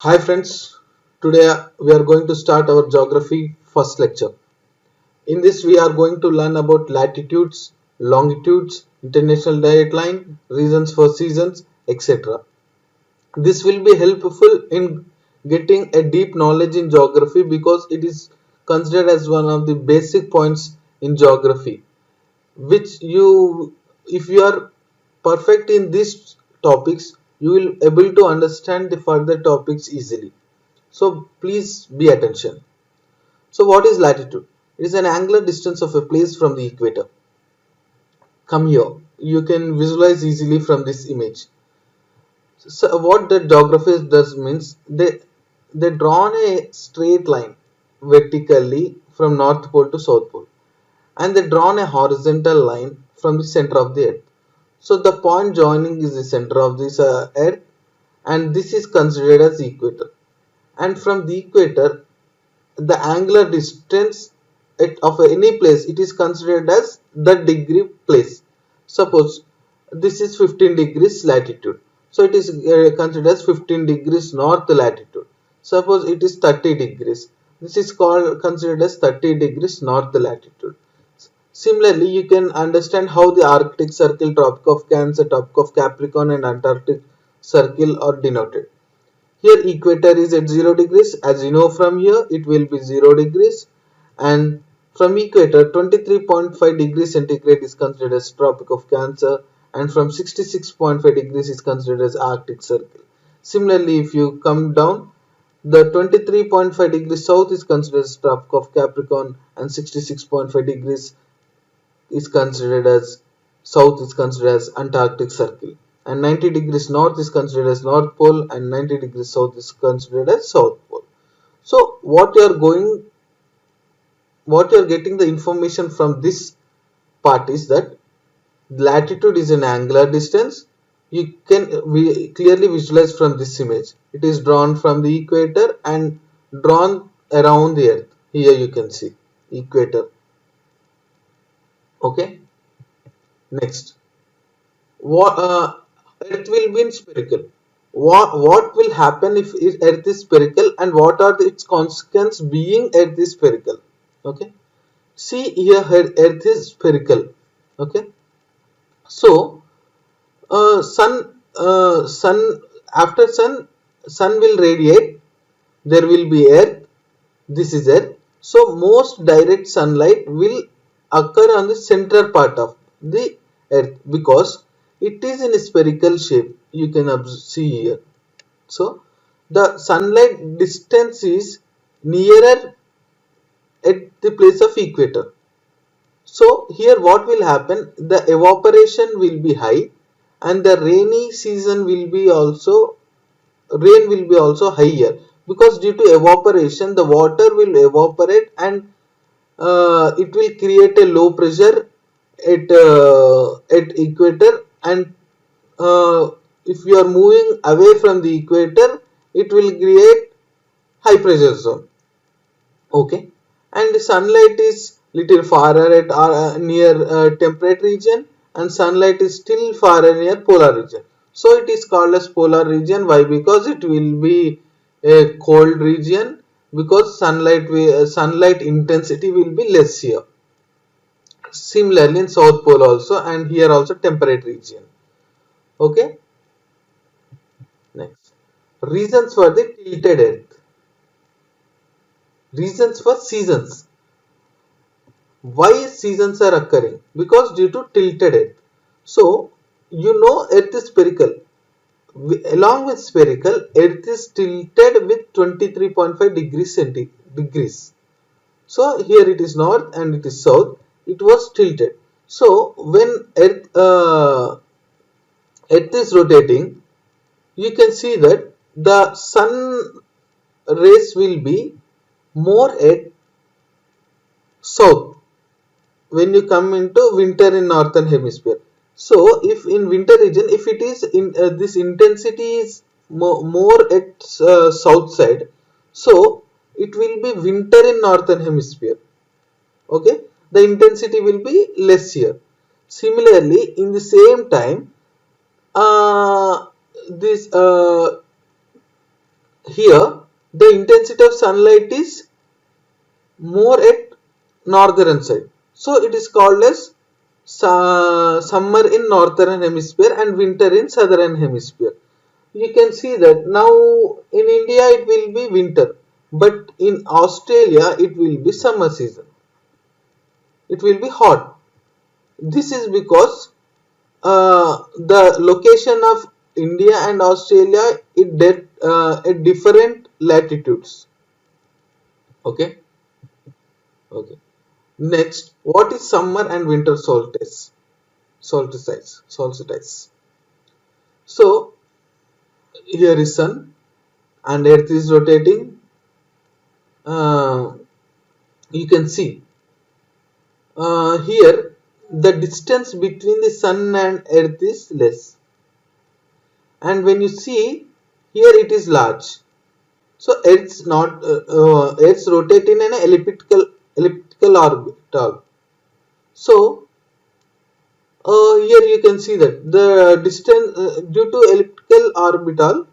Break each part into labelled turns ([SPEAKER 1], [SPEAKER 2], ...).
[SPEAKER 1] Hi friends, today we are going to start our geography first lecture. In this we are going to learn about latitudes, longitudes, international dateline, reasons for seasons, etc. This will be helpful in getting a deep knowledge in geography because it is considered as one of the basic points in geography which you if you are perfect in these topics you will able to understand the further topics easily. So please be attention. So what is latitude? It is an angular distance of a place from the equator. Come here. You can visualize easily from this image. So what the geographers does means they drawn a straight line vertically from north pole to south pole, and they drawn a horizontal line from the center of the earth. So the point joining is the center of this earth, and this is considered as equator. And from the equator the angular distance of any place, it is considered as the degree place. Suppose this is 15 degrees latitude, so it is considered as 15 degrees north latitude. Suppose it is 30 degrees, this is called considered as 30 degrees north latitude. Similarly, you can understand how the Arctic Circle, Tropic of Cancer, Tropic of Capricorn and Antarctic Circle are denoted. Here equator is at 0 degrees. As you know, from here it will be 0 degrees, and from equator 23.5 degrees centigrade is considered as Tropic of Cancer, and from 66.5 degrees is considered as Arctic Circle. Similarly, if you come down, the 23.5 degrees south is considered as Tropic of Capricorn, and 66.5 degrees is considered as south is considered as Antarctic Circle, and 90 degrees north is considered as North Pole, and 90 degrees south is considered as South Pole. So what you are getting the information from this part is that latitude is an angular distance. You can clearly visualize from this image. It is drawn from the equator and drawn around the earth. Here you can see equator. Okay. Next, what earth will be in spherical. What will happen if earth is spherical, and what are its consequences being earth is spherical? Okay, see here, earth is spherical. Okay, so sun after sun will radiate, there will be earth, this is earth. So most direct sunlight will occur on the center part of the earth because it is in a spherical shape, you can see here. So the sunlight distance is nearer at the place of equator. So here what will happen, the evaporation will be high, and the rainy season will be also, rain will be also higher, because due to evaporation the water will evaporate, and it will create a low pressure at equator, and if you are moving away from the equator it will create high pressure zone. Okay, and the sunlight is little farther at near temperate region, and sunlight is still farther near polar region. So it is called as polar region. Why? Because it will be a cold region, because sunlight intensity will be less here. Similarly in south pole also, and here also temperate region. Okay, next, reasons for the tilted earth. Reasons for seasons. Why seasons are occurring? Because due to tilted earth. So you know earth is spherical. Along with spherical, earth is tilted with 23.5 degrees. So here it is north and it is south. It was tilted. So when earth is rotating, you can see that the sun rays will be more at south when you come into winter in northern hemisphere. So if in winter region, if it is in this intensity is more at south side, so it will be winter in northern hemisphere. Okay, the intensity will be less here. Similarly in the same time, this here the intensity of sunlight is more at northern side. So it is called as summer in northern hemisphere and winter in southern hemisphere. You can see that now in India it will be winter, but in Australia it will be summer season. It will be hot. This is because the location of India and Australia at different latitudes. Okay. Okay. Next, what is summer and winter solstice? Solstice. So here is sun and earth is rotating. You can see here the distance between the sun and earth is less, and when you see here it is large. So earth's rotate in an elliptical orbit. So here you can see that the distance due to elliptical orbital,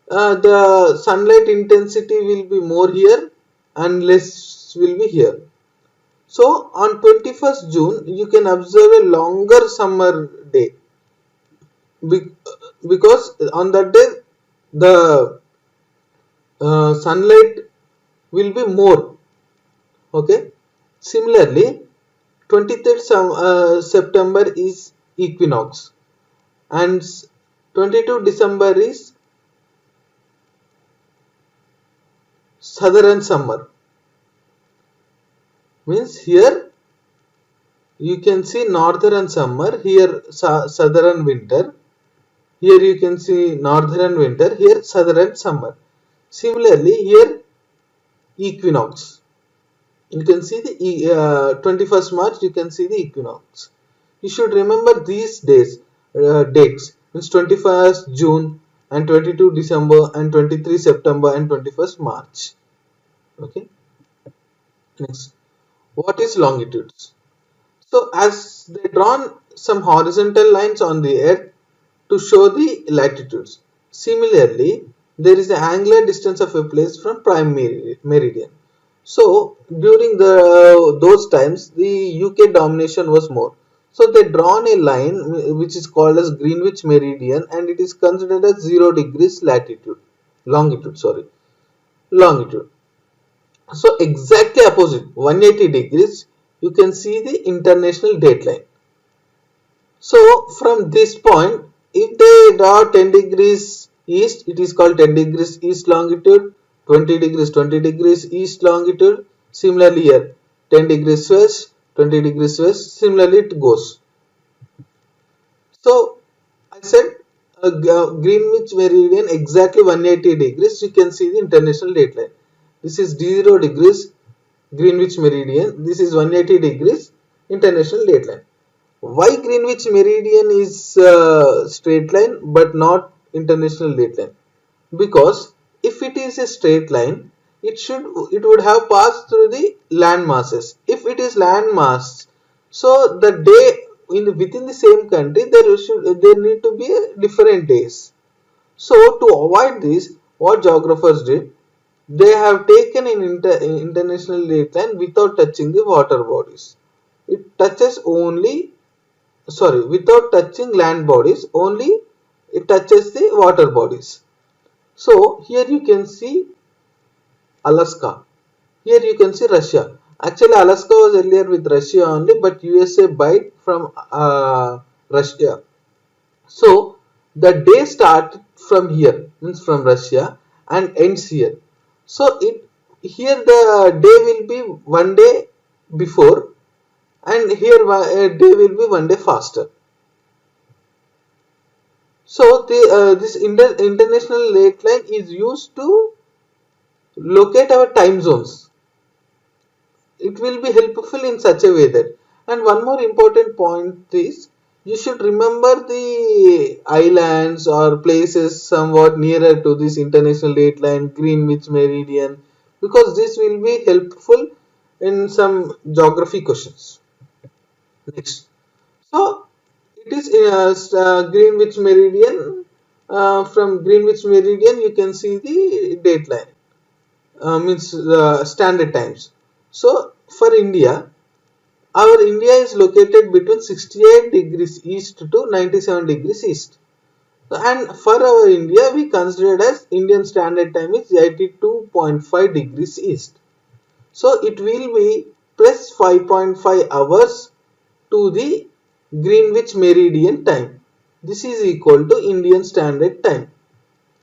[SPEAKER 1] the sunlight intensity will be more here and less will be here. So on 21st June you can observe a longer summer day because on that day the sunlight will be more. Okay. Similarly, 23rd September is equinox and 22 December is southern summer. Means here you can see northern summer, here southern winter. Here you can see northern winter, here southern summer. Similarly, here equinox. You can see the 21st March, you can see the equinox. You should remember these dates. Means 21st June and 22 December and 23 September and 21st March. Okay. Next, what is longitudes? So as they drawn some horizontal lines on the earth to show the latitudes. Similarly, there is an angular distance of a place from prime meridian. So during those times the UK domination was more. So they drawn a line which is called as Greenwich meridian and it is considered as 0 degrees longitude. So exactly opposite 180 degrees you can see the international dateline. So from this point, if they draw 10 degrees east, it is called 10 degrees east longitude, 20 degrees east longitude. Similarly here, 10 degrees west, 20 degrees west. Similarly it goes. So I said Greenwich meridian exactly 180 degrees. You can see the international dateline. This is 0 degrees Greenwich meridian. This is 180 degrees international dateline. Why Greenwich meridian is straight line but not international dateline? Because if it is a straight line, it would have passed through the land masses. If it is land mass, so the day within the same country there need to be different days. So to avoid this, what geographers did, they have taken an international dateline without touching the water bodies. It touches only without touching land bodies, only it touches the water bodies. So here you can see Alaska, here you can see Russia. Actually Alaska was earlier with Russia only, but USA bought from Russia. So the day starts from here, means from Russia, and ends here. So here the day will be one day before and here a day will be one day faster. So this international dateline is used to locate our time zones. It will be helpful in such a way that. And one more important point is you should remember the islands or places somewhat nearer to this international dateline, Greenwich meridian, because this will be helpful in some geography questions. Next. So it is Greenwich meridian From Greenwich Meridian you can see the dateline, means the standard times. So for India, our India is located between 68 degrees east to 97 degrees east. And for our India, we considered as Indian standard time is 82.5 degrees east. So it will be plus 5.5 hours to the Greenwich Meridian time. This is equal to Indian standard time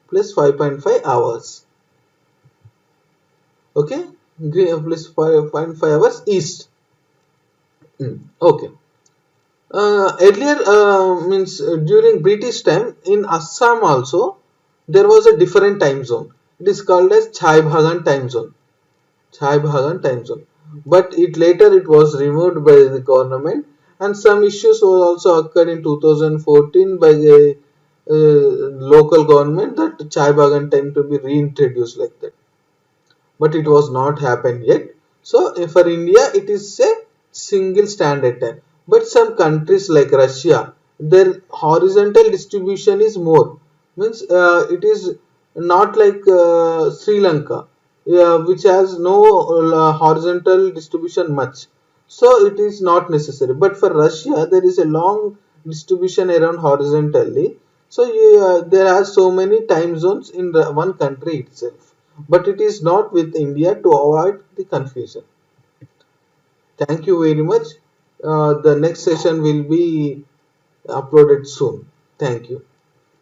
[SPEAKER 1] plus 5.5 hours. Okay, plus 5.5 hours east. Okay. Earlier, means during British time in Assam also there was a different time zone. It is called as Chai Bhagan time zone. Chai Bhagan time zone. But it was removed by the government, and some issues were also occurred in 2014 by the local government that Chai Bhagan time to be reintroduced like that, but it was not happened yet. So for India it is a single standard time, but some countries like Russia, their horizontal distribution is more, means it is not like Sri Lanka, which has no horizontal distribution much, so it is not necessary. But for Russia there is a long distribution around horizontally, so there are so many time zones in the one country itself, but it is not with India, to avoid the confusion. Thank you very much. The next session will be uploaded soon. Thank you.